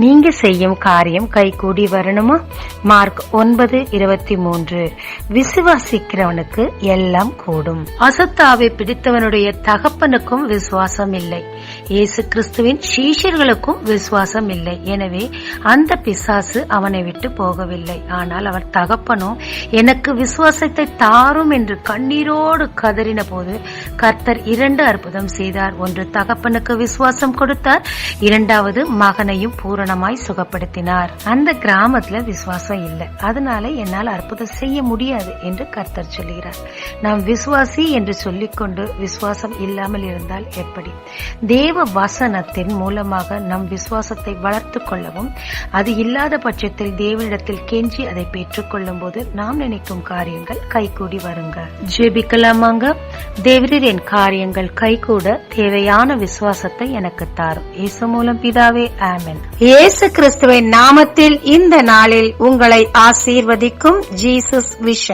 நீங்க செய்யும் காரியம் கைகூடி வரணுமா? மார்க் 9:23. விசுவாசிக்கிறவனுக்கு எல்லாம் கூடும். அசுத்தாவை பிடித்தவனுடைய தகப்பனுக்கும் விசுவாசம் இல்லை. இயேசு கிறிஸ்துவின் சீஷர்களுக்கும் விசுவாசம் இல்லை. எனவே அந்த பிசாசு அவனை விட்டு போகவில்லை. ஆனால் அவர் தகப்பனோ எனக்கு விசுவாசத்தை தாரும் என்று கண்ணீரோடு கதறின போது கர்த்தர் 2 அற்புதம் செய்தார். ஒன்று, தகப்பனுக்கு விசுவாசம் கொடுத்தார். 2வது, மகனையும் பூரணமாய் சுகப்படுத்தினார். அந்த கிராமத்துல விசுவாசம் இல்லை, அதனால என்னால் அற்புதம் செய்ய முடியாது என்று கர்த்தர் சொல்லுகிறார். நாம் விசுவாசி என்று சொல்லிக்கொண்டு விசுவாசம் இல்லாமல் இருந்தால் எப்படி? தேவ வசனத்தின் மூலமாக நம் விசுவாசத்தை வளர்த்து கொள்ளவும், அது இல்லாத பட்சத்தில் தேவனிடத்தில் கெஞ்சி அதை பெற்றுக் கொள்ளும் போது நாம் நினைக்கும் காரியங்கள் கைகூடி வருங்க. ஜெபிக்கலாமாங்க. தேவரீர், என் காரியங்கள் கைகூட தேவையான விசுவாசத்தை எனக்கு தாரும். இயேசு மூலம் பிதாவே, ஆமென். இயேசு கிறிஸ்துவின் நாமத்தில் இந்த நாளில் உங்களை ஆசீர்வதிக்கும் ஜீசஸ் விஷன்.